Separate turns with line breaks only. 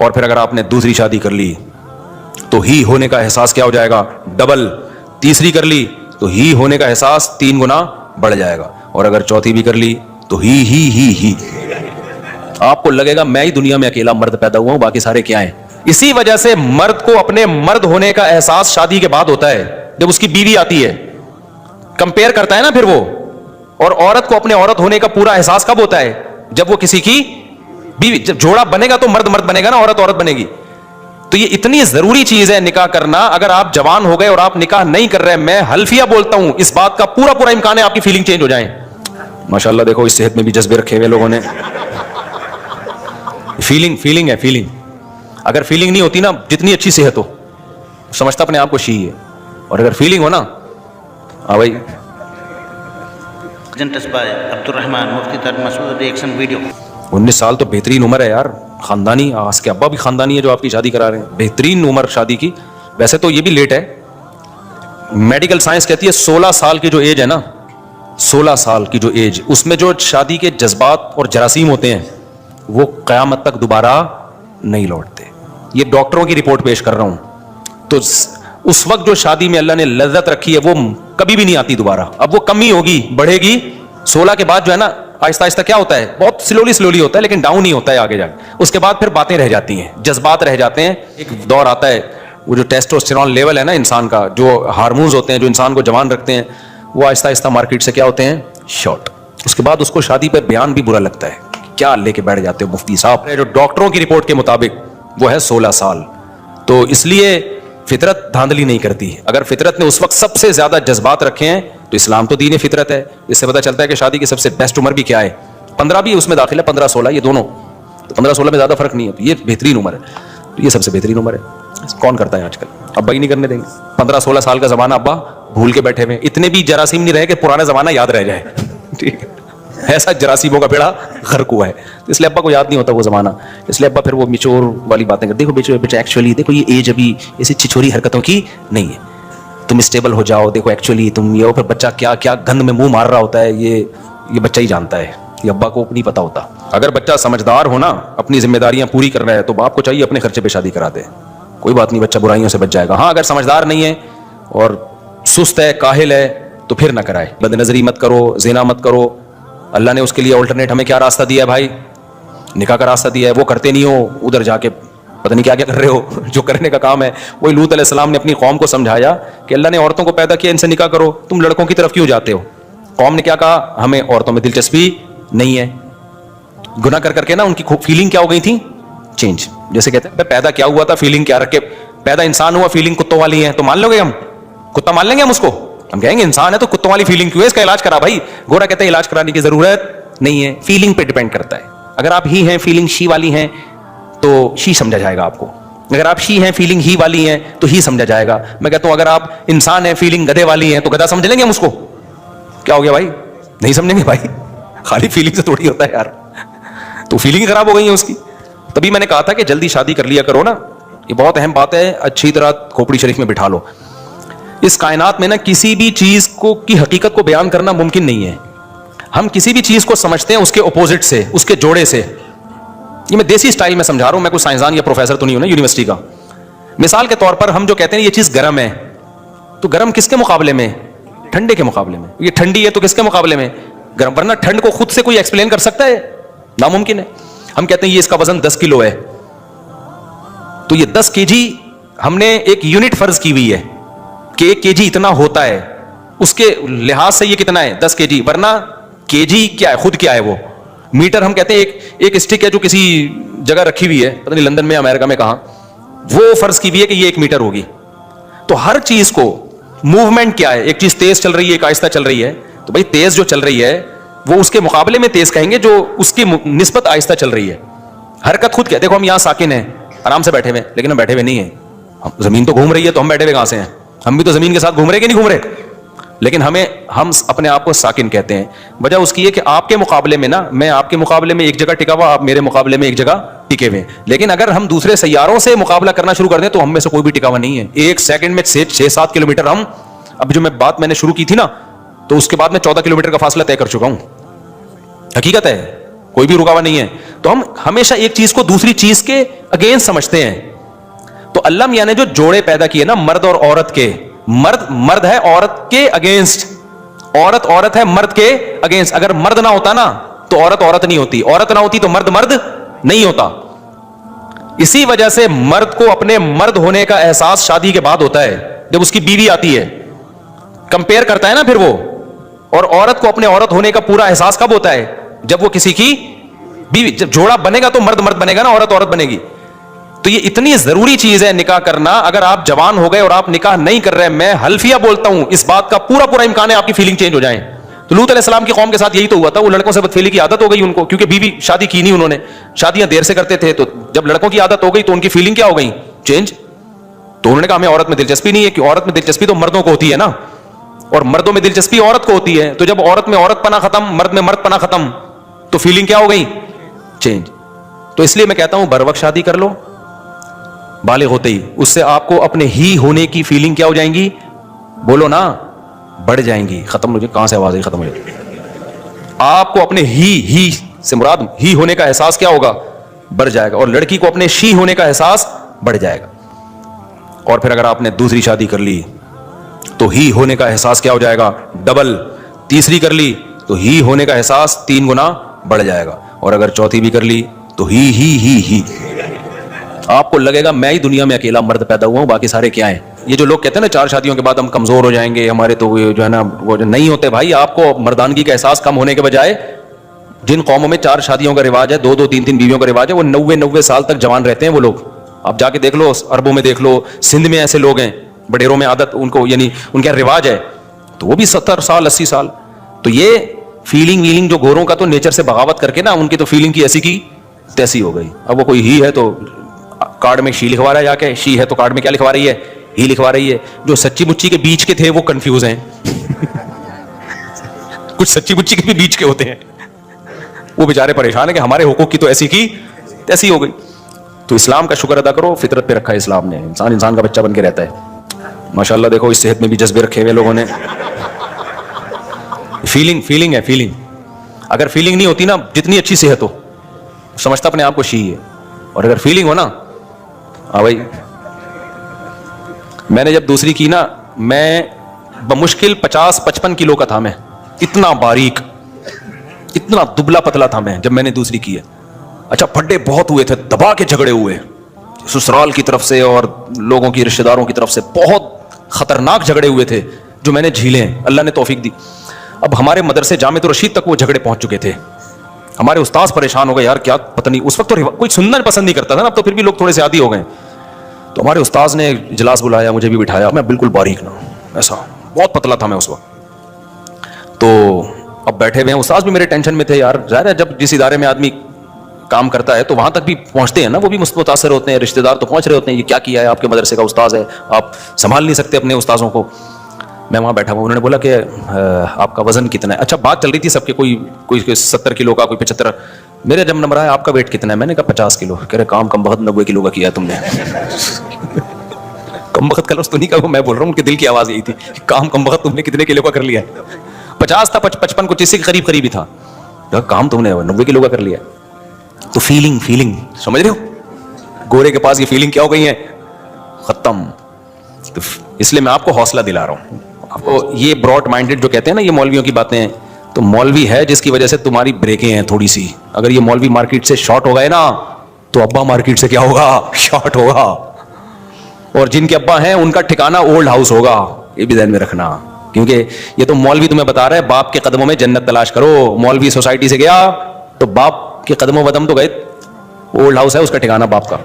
اور پھر اگر آپ نے دوسری شادی کر لی تو ہی ہونے کا احساس کیا ہو جائے گا؟ ڈبل. تیسری کر لی تو ہی ہونے کا احساس 3 گنا بڑھ جائے گا. اور اگر چوتھی بھی کر لی تو ہی آپ کو لگے گا میں ہی دنیا میں اکیلا مرد پیدا ہوا ہوں, باقی سارے کیا ہیں. اسی وجہ سے مرد کو اپنے مرد ہونے کا احساس شادی کے بعد ہوتا ہے, جب اس کی بیوی آتی ہے. کمپیئر کرتا ہے نا پھر وہ. اور عورت کو اپنے عورت ہونے کا پورا احساس کب ہوتا ہے؟ جب وہ کسی کی بیوی, جب جوڑا بنے گا تو مرد مرد بنے گا نا, عورت عورت بنے گی. تو یہ اتنی ضروری چیز ہے نکاح کرنا. اگر آپ جوان ہو گئے اور آپ نکاح نہیں کر رہے, میں حلفیہ بولتا ہوں اس بات کا پورا امکان ہے آپ کی فیلنگ چینج ہو جائیں. ماشاءاللہ دیکھو اس صحت میں بھی جذبے رکھے ہوئے لوگوں نے. فیلنگ ہے فیلنگ. اگر فیلنگ نہیں ہوتی نا, جتنی اچھی صحت ہو, سمجھتا اپنے آپ کو شی ہے. اور اگر فیلنگ ہو نا, ہاں بھائی.
عبد الرحمان مفتی طارق مسعود ریئیکشن ویڈیو.
19 سال تو بہترین عمر ہے یار. خاندانی, آس کے ابا بھی خاندانی ہے جو آپ کی شادی کرا رہے ہیں. بہترین عمر شادی کی. ویسے تو یہ بھی لیٹ ہے. میڈیکل سائنس کہتی ہے 16 سال کی جو ایج ہے نا, 16 سال کی جو ایج, اس میں جو شادی کے جذبات اور جراثیم ہوتے ہیں وہ قیامت تک دوبارہ نہیں لوٹتے. یہ ڈاکٹروں کی رپورٹ پیش کر رہا ہوں. تو اس وقت جو شادی میں اللہ نے لذت رکھی ہے وہ کبھی بھی نہیں آتی دوبارہ. اب وہ کمی ہوگی, بڑھے گی. 16 کے بعد جو ہے نا آہستہ آہستہ کیا ہوتا ہے, بہت سلولی ہوتا ہے لیکن ڈاؤن ہی ہوتا ہے آگے جا کے. اس کے بعد پھر باتیں رہ جاتی ہیں, جذبات رہ جاتے ہیں. ایک دور آتا ہے وہ جو ٹیسٹوسٹیرون لیول ہے نا انسان کا, جو ہارمونز ہوتے ہیں جو انسان کو جوان رکھتے ہیں, وہ آہستہ آہستہ مارکیٹ سے کیا ہوتے ہیں, شارٹ. اس کے بعد اس کو شادی پہ بیان بھی برا لگتا ہے, کیا لے کے بیٹھ جاتے ہو مفتی صاحب. جو ڈاکٹروں کی رپورٹ کے مطابق وہ ہے 16 سال. تو اس لیے فطرت دھاندلی نہیں کرتی. اگر فطرت نے اس وقت سب سے زیادہ جذبات رکھے ہیں تو اسلام تو دین فطرت ہے. اس سے پتہ چلتا ہے کہ شادی کی سب سے بیسٹ عمر بھی کیا ہے. 15 بھی اس میں داخل ہے, 15-16 یہ دونوں. 15-16 میں زیادہ فرق نہیں ہے. تو یہ بہترین عمر ہے, تو یہ سب سے بہترین عمر ہے. کون کرتا ہے آج کل؟ ابا ہی نہیں کرنے دیں گے. 15-16 سال کا زمانہ ابا بھول کے بیٹھے ہوئے. اتنے بھی جراثیم نہیں رہے کہ پرانا زمانہ یاد رہ جائے. ٹھیک ہے, ایسا جراثیموں کا بیڑا غرق ہوا ہے. اس لیے ابا کو یاد نہیں ہوتا وہ زمانہ. اس لیے ابا پھر وہ میچور والی باتیں کرتے. دیکھو بیٹا ایکچولی دیکھو یہ ایج ابھی ایسی چھچوری حرکتوں کی نہیں ہے, تم اسٹیبل ہو جاؤ. دیکھو ایکچولی تم یہ, پھر بچہ کیا کیا گند میں منہ مار رہا ہوتا ہے, یہ بچہ ہی جانتا ہے, یہ ابا کو نہیں پتا ہوتا. اگر بچہ سمجھدار ہو نا, اپنی ذمہ داریاں پوری کر رہا ہے, تو باپ کو چاہیے اپنے خرچے پہ شادی کرا دے. کوئی بات نہیں, بچہ برائیوں سے بچ جائے گا. ہاں اگر سمجھدار نہیں ہے اور سست ہے, کاہل ہے, تو پھر نہ کرائے. بد نظری مت کرو, زنا مت کرو. اللہ نے اس کے لیے الٹرنیٹ ہمیں کیا راستہ دیا ہے بھائی؟ نکاح کا راستہ دیا ہے. وہ کرتے نہیں ہو, ادھر جا کے پتہ نہیں کیا کیا کر رہے ہو. جو کرنے کا کام ہے وہی لوط علیہ السلام نے اپنی قوم کو سمجھایا کہ اللہ نے عورتوں کو پیدا کیا, ان سے نکاح کرو. تم لڑکوں کی طرف کیوں جاتے ہو؟ قوم نے کیا کہا, ہمیں عورتوں میں دلچسپی نہیں ہے. گناہ کر کے نا ان کی فیلنگ کیا ہو گئی تھی, چینج. جیسے کہتے ہیں پیدا کیا ہوا تھا, فیلنگ کیا رکھے. پیدا انسان ہوا, فیلنگ کتوں والی ہے, تو مان لو گے ہم کتا مان لیں گے ہم اس کو؟ ہم کہیں گے انسان ہے تو کتوں والی فیلنگ کیوں ہے, اس کا علاج کرا بھائی. گورا کہتے ہیں علاج کرانے کی ضرورت نہیں ہے, فیلنگ پہ ڈیپینڈ کرتا ہے. اگر آپ ہی ہیں فیلنگ شی والی ہیں تو شی سمجھا جائے گا آپ کو. اگر آپ شی ہیں فیلنگ ہی والی ہیں تو ہی سمجھا جائے گا. میں کہتا ہوں اگر آپ انسان ہیں فیلنگ گدھے والی ہیں تو گدھا سمجھ لیں گے ہم اس کو. کیا ہو گیا بھائی؟ نہیں سمجھیں گے بھائی. خالی فیلنگ سے تھوڑی ہوتا ہے یار. تو فیلنگ خراب ہو گئی ہے اس کی. تبھی میں نے کہا تھا کہ جلدی شادی کر لیا کرو نا, یہ بہت اہم بات ہے. اچھی طرح کھوپڑی شریف میں بٹھا لو. اس کائنات میں نا کسی بھی چیز کو کی حقیقت کو بیان کرنا ممکن نہیں ہے. ہم کسی بھی چیز کو سمجھتے ہیں اس کے اپوزٹ سے, اس کے جوڑے سے. یہ میں دیسی سٹائل میں سمجھا رہا ہوں, میں کوئی سائنسدان یا پروفیسر تو نہیں ہوں نا یونیورسٹی کا. مثال کے طور پر ہم جو کہتے ہیں یہ چیز گرم ہے, تو گرم کس کے مقابلے میں؟ ٹھنڈے کے مقابلے میں. یہ ٹھنڈی ہے تو کس کے مقابلے میں؟ گرم. ورنہ ٹھنڈ کو خود سے کوئی ایکسپلین کر سکتا ہے؟ ناممکن ہے. ہم کہتے ہیں یہ اس کا وزن 10 کلو ہے, تو یہ 10 kg ہم نے ایک یونٹ فرض کی ہوئی ہے کہ 1 kg اتنا ہوتا ہے. اس کے لحاظ سے یہ کتنا ہے؟ 10 kg. ورنہ kg کیا ہے, خود کیا ہے وہ؟ میٹر. ہم کہتے ہیں ایک اسٹک ہے جو کسی جگہ رکھی ہوئی ہے, پتہ نہیں لندن میں امریکہ میں کہاں, وہ فرض کی ہوئی ہے کہ یہ 1 میٹر ہوگی. تو ہر چیز کو موومنٹ کیا ہے, ایک چیز تیز چل رہی ہے, ایک آہستہ چل رہی ہے, تو بھائی تیز جو چل رہی ہے وہ اس کے مقابلے میں تیز کہیں گے جو اس کی نسبت آہستہ چل رہی ہے. حرکت خود کیا ہے. دیکھو ہم یہاں ساکن ہیں, آرام سے بیٹھے ہوئے, لیکن ہم بیٹھے ہوئے نہیں ہیں. زمین تو گھوم رہی ہے تو ہم بیٹھے ہوئے کہاں سے ہیں؟ ہم بھی تو زمین کے ساتھ گھوم رہے کہ نہیں گھوم رہے. لیکن ہم اپنے آپ کو ساکن کہتے ہیں. وجہ اس کی ہے کہ آپ کے مقابلے میں نا, میں آپ کے مقابلے میں ایک جگہ ٹکا ہوا, آپ میرے مقابلے میں ایک جگہ ٹکے ہوئے. لیکن اگر ہم دوسرے سیاروں سے مقابلہ کرنا شروع کر دیں تو ہم میں سے کوئی بھی ٹکا ہوا نہیں ہے. ایک سیکنڈ میں 6-7 کلومیٹر ہم, اب جو میں نے شروع کی تھی نا, تو اس کے بعد میں 14 کلومیٹر کا فاصلہ طے کر چکا ہوں. حقیقت ہے. کوئی بھی رکاوٹ نہیں ہے. تو ہم ہمیشہ ایک چیز کو دوسری چیز کے اگینسٹ سمجھتے ہیں. تو اللہ میاں نے جو جوڑے پیدا کیے نا مرد اور عورت کے, مرد ہے عورت کے اگینسٹ, عورت ہے مرد کے اگینسٹ. اگر مرد نہ ہوتا نا تو عورت نہیں ہوتی, عورت نہ ہوتی تو مرد نہیں ہوتا. اسی وجہ سے مرد کو اپنے مرد ہونے کا احساس شادی کے بعد ہوتا ہے, جب اس کی بیوی آتی ہے, کمپیئر کرتا ہے نا پھر وہ. اور عورت کو اپنے عورت ہونے کا پورا احساس کب ہوتا ہے؟ جب وہ کسی کی بیوی, جب جوڑا بنے گا تو مرد بنے گا نا, عورت بنے گی. تو یہ اتنی ضروری چیز ہے نکاح کرنا. اگر آپ جوان ہو گئے اور آپ نکاح نہیں کر رہے, میں حلفیہ بولتا ہوں اس بات کا پورا امکان ہے آپ کی فیلنگ چینج ہو جائیں. تو لوط علیہ السلام کی قوم کے ساتھ یہی تو ہوا تھا, وہ لڑکوں سے بدفعلی کی عادت ہو گئی ان کو, کیونکہ بیوی شادی کی نہیں انہوں نے, شادیاں دیر سے کرتے تھے. تو جب لڑکوں کی عادت ہو گئی تو ان کی فیلنگ کیا ہو گئی؟ چینج. تو انہوں نے کہا ہمیں عورت میں دلچسپی نہیں ہے, کہ عورت میں دلچسپی تو مردوں کو ہوتی ہے نا, اور مردوں میں دلچسپی عورت کو ہوتی ہے. تو جب عورت میں عورت پنا ختم, مرد میں مرد پنا ختم, تو فیلنگ کیا ہو گئی؟ چینج. تو اس لیے میں کہتا ہوں بر وقت شادی کر لو, بالغ ہوتے ہی. اس سے آپ کو اپنے ہی ہونے کی فیلنگ کیا ہو جائیں گی؟ بولو نا, بڑھ جائیں گی. ختم ہو جائے, کہاں سے آواز آئی؟ ختم ہو جائے. آپ کو اپنے ہی سے مراد ہی ہونے کا احساس کیا ہوگا؟ بڑھ جائے گا. اور لڑکی کو اپنے شی ہونے کا احساس بڑھ جائے گا. اور پھر اگر آپ نے دوسری شادی کر لی تو ہی ہونے کا احساس کیا ہو جائے گا؟ ڈبل. تیسری کر لی تو ہی ہونے کا احساس 3 گنا بڑھ جائے گا. اور اگر چوتھی بھی کر لی تو ہی آپ کو لگے گا میں ہی دنیا میں اکیلا مرد پیدا ہوا ہوں, باقی سارے کیا ہیں. یہ جو لوگ کہتے ہیں نا 4 شادیوں کے بعد ہم کمزور ہو جائیں گے, ہمارے تو جو ہے نا وہ نہیں ہوتے بھائی. آپ کو مردانگی کا احساس کم ہونے کے بجائے, جن قوموں میں 4 شادیوں کا رواج ہے, 2 3 بیویوں کا رواج ہے, وہ 90 سال تک جوان رہتے ہیں وہ لوگ. آپ جا کے دیکھ لو, عربوں میں دیکھ لو, سندھ میں ایسے لوگ ہیں, بڈیروں میں عادت ان کو, یعنی ان کا رواج ہے, تو وہ بھی 70 سال 80 سال. تو یہ فیلنگ جو گوروں کا تو نیچر سے بغاوت کر کے نا, ان کی تو فیلنگ کی ایسی کی تیسی ہو گئی. اب وہ کوئی ہی ہے تو کارڈ میں شی لکھوا رہا ہے, جا کے شی ہے تو کارڈ میں کیا لکھوا رہی ہے؟ ہی لکھوا رہی ہے. جو سچی مچی کے بیچ کے تھے وہ کنفیوز ہیں. کچھ سچی مچی کے بھی بیچ کے ہوتے ہیں, وہ بیچارے پریشان ہیں کہ ہمارے حقوق کی تو ایسی کی تیسی ہو گئی. تو اسلام کا شکر ادا کرو, فطرت پہ رکھا ہے اسلام نے. انسان کا بچہ بن کے رہتا ہے. ماشاءاللہ دیکھو اس صحت میں بھی جذبے رکھے ہوئے لوگوں نے. فیلنگ ہے فیلنگ. اگر فیلنگ نہیں ہوتی نا, جتنی اچھی صحت ہو, سمجھتا اپنے آپ کو شی ہے. اور اگر فیلنگ ہو نا, ہاں بھائی, میں نے جب دوسری کی نا, میں بمشکل 50-55 کلو کا تھا. میں اتنا باریک, اتنا دبلا پتلا تھا میں جب میں نے دوسری کی ہے. اچھا پھڈے بہت ہوئے تھے, دبا کے جھگڑے ہوئے سسرال کی طرف سے اور لوگوں کی رشتہ داروں کی طرف سے, بہت خطرناک جھگڑے ہوئے تھے جو میں نے جھیلے ہیں, اللہ نے توفیق دی. اب ہمارے مدرسے جامع الرشید تک وہ جھگڑے پہنچ چکے تھے. ہمارے استاذ پریشان ہو گئے, یار کیا پتہ نہیں, اس وقت تو کوئی سننا پسند نہیں کرتا تھا نا, اب تو پھر بھی لوگ تھوڑے سے عادی ہو گئے. تو ہمارے استاذ نے اجلاس بلایا, مجھے بھی بٹھایا, میں بالکل باریک نہ, ایسا بہت پتلا تھا میں اس وقت. تو اب بیٹھے ہوئے ہیں, استاذ بھی میرے ٹینشن میں تھے. یار ظاہر ہے جب جس ادارے میں آدمی کام کرتا ہے تو وہاں تک بھی پہنچتے ہیں نا, وہ بھی متاثر ہوتے ہیں, رشتہ دار تو پہنچ رہے ہوتے ہیں, یہ کیا کیا ہے, آپ کے مدرسے کا استاذ ہے, آپ سنبھال نہیں سکتے اپنے استاذوں کو. میں وہاں بیٹھا ہوں, انہوں نے بولا کہ آپ کا وزن کتنا ہے. اچھا بات چل رہی تھی سب کے, کوئی 70 کلو کا, کوئی 75. میرے جب نمبر آیا آپ کا ویٹ کتنا ہے, میں نے کہا 50 کلو. کہہ رہے کام کم بخت 90 کلو کا کیا تم نے. کم بخت کا لفظ تو نہیں کہا, میں بول رہا ہوں ان کے دل کی آواز یہی تھی, کام کم بخت تم نے کتنے کلو کا کر لیا ہے. 50 تھا, 55 کچھ اسی کے قریب ہی تھا. کام تم نے 90 کلو کا کر لیا. تو فیلنگ سمجھ رہے ہو, گورے کے پاس یہ فیلنگ کیا ہو گئی ہے, ختم. تو اس لیے میں آپ کو حوصلہ دلا رہا ہوں. آپ کو یہ براڈ مائنڈیڈ جو کہتے ہیں نا, یہ مولویوں کی باتیں ہیں, تو مولوی ہے جس کی وجہ سے تمہاری بریکیں ہیں تھوڑی سی. اگر یہ مولوی مارکیٹ سے شارٹ ہو گئے نا, تو ابا مارکیٹ سے کیا ہوگا, شارٹ ہوگا. اور جن کے ابا ہیں ان کا ٹھکانہ اولڈ ہاؤس ہوگا, یہ بھی ذہن میں رکھنا. کیونکہ یہ تو مولوی تمہیں بتا رہا ہے باپ کے قدموں میں جنت تلاش کرو. مولوی سوسائٹی سے گیا تو باپ کے قدموں قدم تو گئے, اولڈ ہاؤس ہے اس کا ٹھکانہ باپ کا.